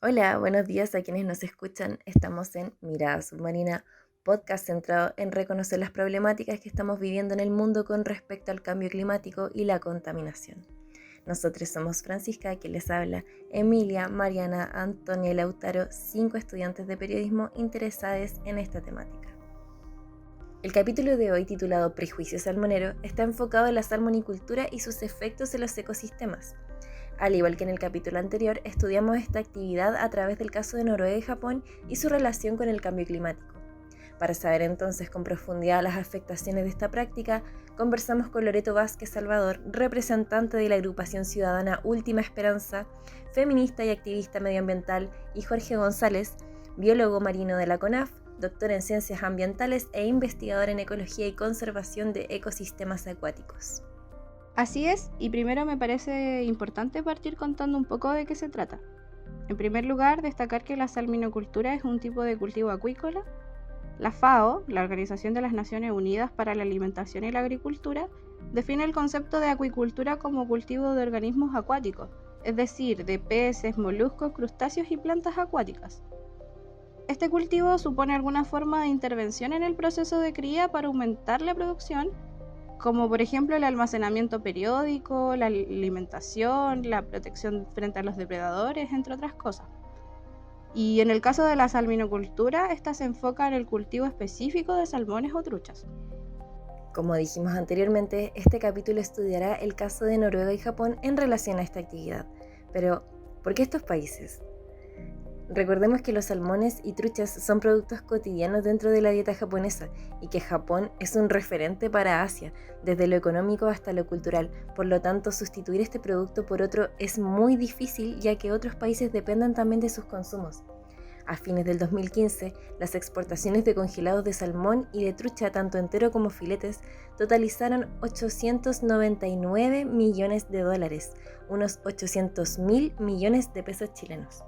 Hola, buenos días a quienes nos escuchan. Estamos en Mirada Submarina, podcast centrado en reconocer las problemáticas que estamos viviendo en el mundo con respecto al cambio climático y la contaminación. Nosotros somos Francisca, quien les habla, Emilia, Mariana, Antonia y Lautaro, 5 estudiantes de periodismo interesados en esta temática. El capítulo de hoy, titulado Prejuicio salmonero, está enfocado en la salmonicultura y sus efectos en los ecosistemas. Al igual que en el capítulo anterior, estudiamos esta actividad a través del caso de Noruega y Japón y su relación con el cambio climático. Para saber entonces con profundidad las afectaciones de esta práctica, conversamos con Loreto Vázquez Salvador, representante de la agrupación ciudadana Última Esperanza, feminista y activista medioambiental, y Jorge González, biólogo marino de la CONAF, doctor en ciencias ambientales e investigador en ecología y conservación de ecosistemas acuáticos. Así es, y primero me parece importante partir contando un poco de qué se trata. En primer lugar, destacar que la salminocultura es un tipo de cultivo acuícola. La FAO, la Organización de las Naciones Unidas para la Alimentación y la Agricultura, define el concepto de acuicultura como cultivo de organismos acuáticos, es decir, de peces, moluscos, crustáceos y plantas acuáticas. Este cultivo supone alguna forma de intervención en el proceso de cría para aumentar la producción, como por ejemplo el almacenamiento periódico, la alimentación, la protección frente a los depredadores, entre otras cosas. Y en el caso de la salminocultura, esta se enfoca en el cultivo específico de salmones o truchas. Como dijimos anteriormente, este capítulo estudiará el caso de Noruega y Japón en relación a esta actividad. Pero, ¿por qué estos países? Recordemos que los salmones y truchas son productos cotidianos dentro de la dieta japonesa y que Japón es un referente para Asia, desde lo económico hasta lo cultural. Por lo tanto, sustituir este producto por otro es muy difícil, ya que otros países dependen también de sus consumos. A fines del 2015, las exportaciones de congelados de salmón y de trucha, tanto entero como filetes, totalizaron 899 millones de dólares, unos 800.000 millones de pesos chilenos.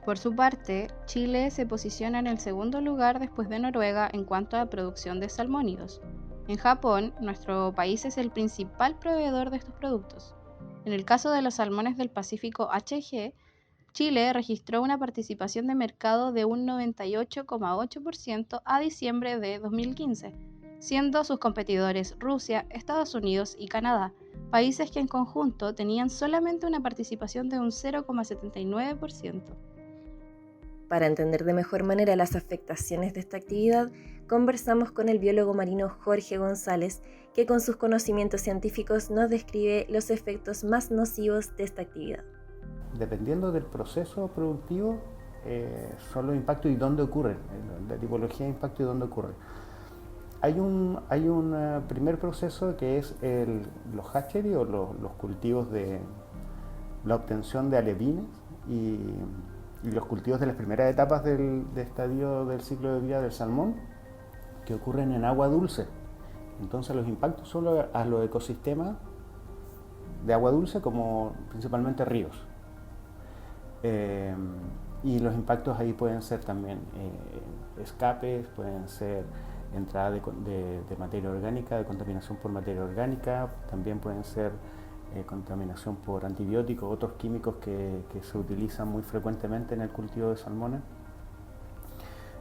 Por su parte, Chile se posiciona en el segundo lugar después de Noruega en cuanto a producción de salmónidos. En Japón, nuestro país es el principal proveedor de estos productos. En el caso de los salmones del Pacífico HG, Chile registró una participación de mercado de un 98,8% a diciembre de 2015, siendo sus competidores Rusia, Estados Unidos y Canadá, países que en conjunto tenían solamente una participación de un 0,79%. Para entender de mejor manera las afectaciones de esta actividad, conversamos con el biólogo marino Jorge González, que con sus conocimientos científicos nos describe los efectos más nocivos de esta actividad. Dependiendo del proceso productivo, son los impactos y dónde ocurren, la tipología de impacto y dónde ocurren. Hay un primer proceso que es los hatcheries o los cultivos de la obtención de alevines y los cultivos de las primeras etapas de estadio del ciclo de vida del salmón, que ocurren en agua dulce. Entonces los impactos son a los ecosistemas de agua dulce, como principalmente ríos. Y los impactos ahí pueden ser también escapes, pueden ser entrada de materia orgánica, de contaminación por materia orgánica, también pueden ser contaminación por antibióticos, otros químicos que se utilizan muy frecuentemente en el cultivo de salmones.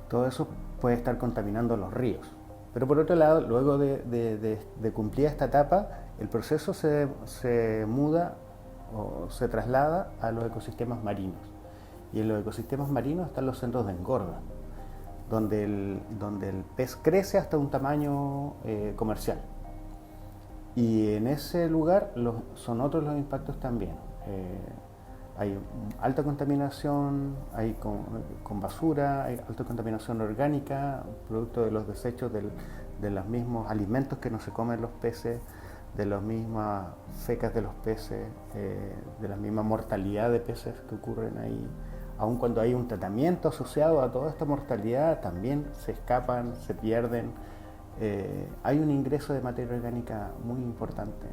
Todo eso puede estar contaminando los ríos. Pero por otro lado, luego de cumplir esta etapa, el proceso se muda o se traslada a los ecosistemas marinos. Y en los ecosistemas marinos están los centros de engorda, donde el pez crece hasta un tamaño comercial. Y en ese lugar son otros los impactos también. Hay alta contaminación, hay con basura, hay alta contaminación orgánica, producto de los desechos de los mismos alimentos que no se comen los peces, de las mismas fecas de los peces, de la misma mortalidad de peces que ocurren ahí. Aun cuando hay un tratamiento asociado a toda esta mortalidad, también se escapan, se pierden. Hay un ingreso de materia orgánica muy importante.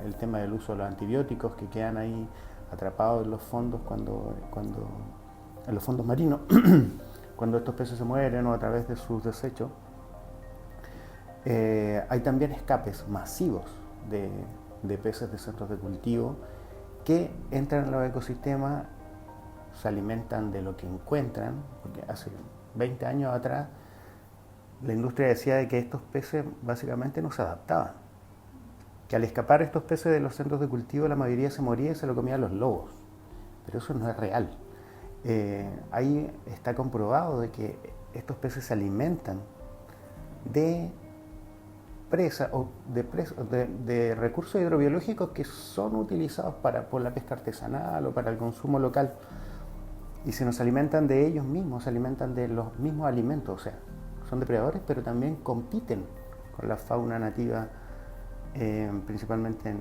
El tema del uso de los antibióticos que quedan ahí atrapados en los fondos en los fondos marinos, cuando estos peces se mueren o a través de sus desechos. Hay también escapes masivos de peces de centros de cultivo que entran en los ecosistemas se alimentan de lo que encuentran, porque hace 20 años atrás la industria decía de que estos peces básicamente no se adaptaban, que al escapar estos peces de los centros de cultivo la mayoría se moría y se lo comían los lobos, pero eso no es real. Ahí está comprobado de que estos peces se alimentan de presa o de recursos hidrobiológicos que son utilizados por la pesca artesanal o para el consumo local, y se nos alimentan de ellos mismos, se alimentan de los mismos alimentos, o sea, son depredadores, pero también compiten con la fauna nativa, principalmente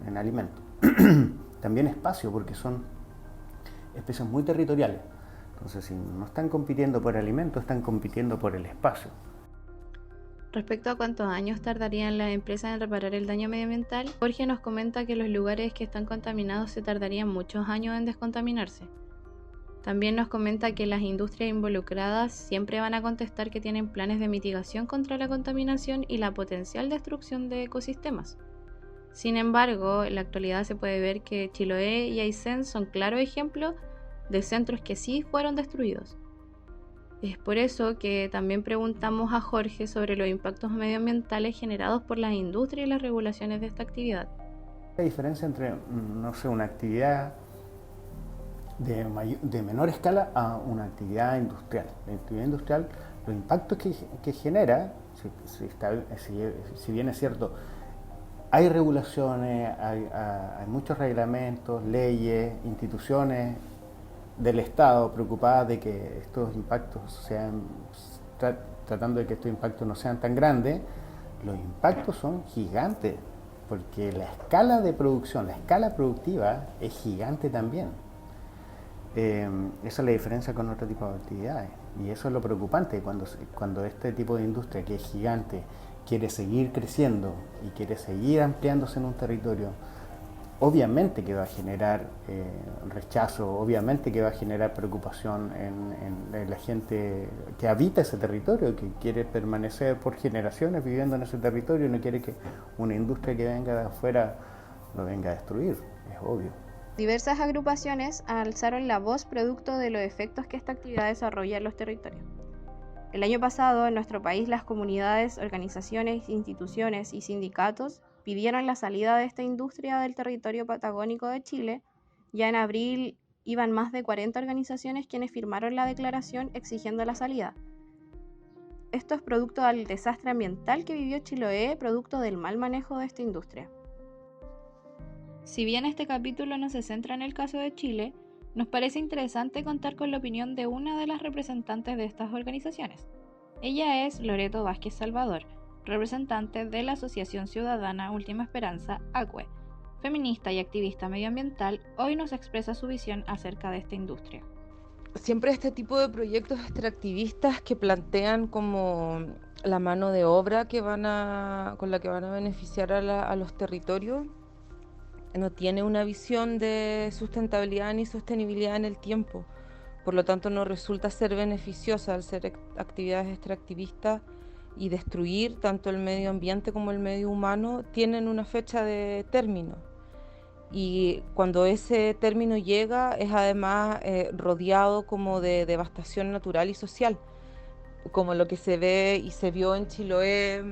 en alimentos. También espacio, porque son especies muy territoriales. Entonces, si no están compitiendo por alimentos, están compitiendo por el espacio. Respecto a cuántos años tardarían las empresas en reparar el daño medioambiental, Jorge nos comenta que los lugares que están contaminados se tardarían muchos años en descontaminarse. También nos comenta que las industrias involucradas siempre van a contestar que tienen planes de mitigación contra la contaminación y la potencial destrucción de ecosistemas. Sin embargo, en la actualidad se puede ver que Chiloé y Aysén son claros ejemplos de centros que sí fueron destruidos. Es por eso que también preguntamos a Jorge sobre los impactos medioambientales generados por las industrias y las regulaciones de esta actividad. La diferencia entre, no sé, una actividad de menor escala a una actividad industrial. La actividad industrial, los impactos que genera, si bien es cierto, hay regulaciones, hay muchos reglamentos, leyes, instituciones del Estado preocupadas de que estos impactos sean, tratando de que estos impactos no sean tan grandes. Los impactos son gigantes, porque la escala de producción, la escala productiva es gigante también. Esa es la diferencia con otro tipo de actividades, y eso es lo preocupante cuando este tipo de industria, que es gigante, quiere seguir creciendo y quiere seguir ampliándose en un territorio. Obviamente que va a generar rechazo, obviamente que va a generar preocupación en la gente que habita ese territorio, que quiere permanecer por generaciones viviendo en ese territorio y no quiere que una industria que venga de afuera lo venga a destruir, es obvio. Diversas agrupaciones alzaron la voz producto de los efectos que esta actividad desarrolla en los territorios. El año pasado, en nuestro país, las comunidades, organizaciones, instituciones y sindicatos pidieron la salida de esta industria del territorio patagónico de Chile. Ya en abril iban más de 40 organizaciones quienes firmaron la declaración exigiendo la salida. Esto es producto del desastre ambiental que vivió Chiloé, producto del mal manejo de esta industria. Si bien este capítulo no se centra en el caso de Chile, nos parece interesante contar con la opinión de una de las representantes de estas organizaciones. Ella es Loreto Vázquez Salvador, representante de la Asociación Ciudadana Última Esperanza, ACUE, feminista y activista medioambiental. Hoy nos expresa su visión acerca de esta industria. Siempre este tipo de proyectos extractivistas que plantean como la mano de obra con la que van a beneficiar a los territorios, no tiene una visión de sustentabilidad ni sostenibilidad en el tiempo. Por lo tanto, no resulta ser beneficiosa al ser actividades extractivistas, y destruir tanto el medio ambiente como el medio humano tienen una fecha de término. Y cuando ese término llega, es además rodeado como de devastación natural y social, como lo que se ve y se vio en Chiloé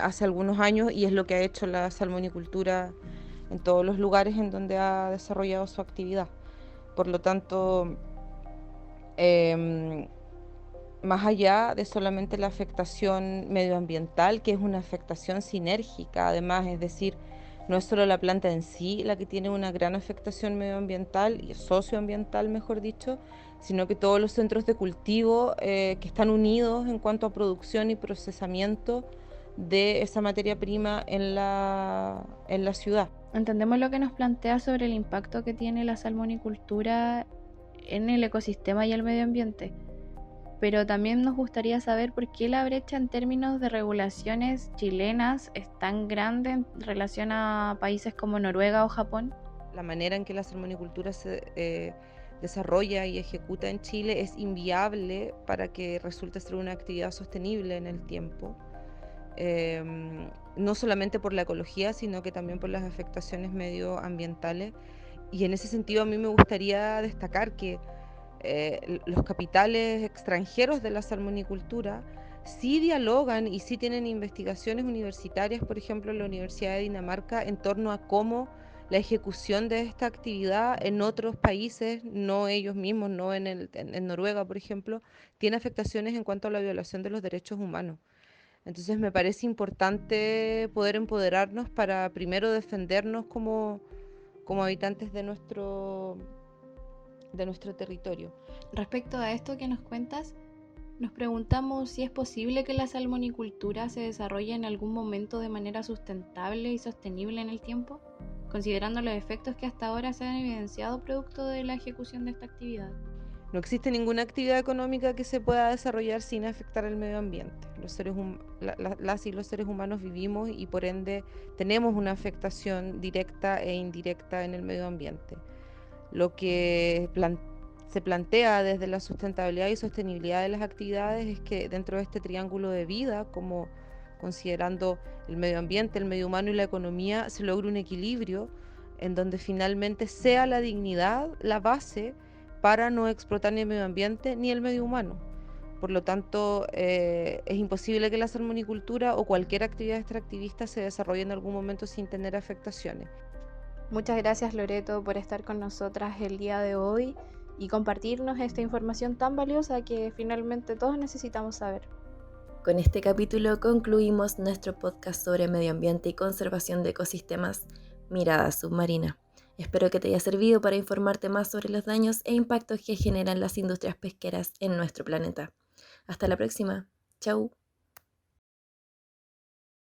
hace algunos años, y es lo que ha hecho la salmonicultura en todos los lugares en donde ha desarrollado su actividad. Por lo tanto, más allá de solamente la afectación medioambiental, que es una afectación sinérgica además, es decir, no es solo la planta en sí la que tiene una gran afectación medioambiental y socioambiental, mejor dicho, sino que todos los centros de cultivo que están unidos en cuanto a producción y procesamiento de esa materia prima en la ciudad. Entendemos lo que nos plantea sobre el impacto que tiene la salmonicultura en el ecosistema y el medio ambiente, pero también nos gustaría saber por qué la brecha en términos de regulaciones chilenas es tan grande en relación a países como Noruega o Japón. La manera en que la salmonicultura se desarrolla y ejecuta en Chile es inviable para que resulte ser una actividad sostenible en el tiempo. No solamente por la ecología, sino que también por las afectaciones medioambientales Y en ese sentido a mí me gustaría destacar que los capitales extranjeros de la salmonicultura sí dialogan y sí tienen investigaciones universitarias, por ejemplo, en la Universidad de Dinamarca, en torno a cómo la ejecución de esta actividad en otros países, no ellos mismos, no en Noruega, por ejemplo, tiene afectaciones en cuanto a la violación de los derechos humanos. Entonces me parece importante poder empoderarnos para primero defendernos como habitantes de nuestro territorio. Respecto a esto que nos cuentas, nos preguntamos si es posible que la salmonicultura se desarrolle en algún momento de manera sustentable y sostenible en el tiempo, considerando los efectos que hasta ahora se han evidenciado producto de la ejecución de esta actividad. No existe ninguna actividad económica que se pueda desarrollar sin afectar al medio ambiente. Las y los seres humanos vivimos y por ende tenemos una afectación directa e indirecta en el medio ambiente. Lo que se plantea desde la sustentabilidad y sostenibilidad de las actividades es que dentro de este triángulo de vida, como considerando el medio ambiente, el medio humano y la economía, se logre un equilibrio en donde finalmente sea la dignidad la base para no explotar ni el medio ambiente ni el medio humano. Por lo tanto, es imposible que la salmonicultura o cualquier actividad extractivista se desarrolle en algún momento sin tener afectaciones. Muchas gracias, Loreto, por estar con nosotras el día de hoy y compartirnos esta información tan valiosa que finalmente todos necesitamos saber. Con este capítulo concluimos nuestro podcast sobre medio ambiente y conservación de ecosistemas, Mirada Submarina. Espero que te haya servido para informarte más sobre los daños e impactos que generan las industrias pesqueras en nuestro planeta. Hasta la próxima. Chau.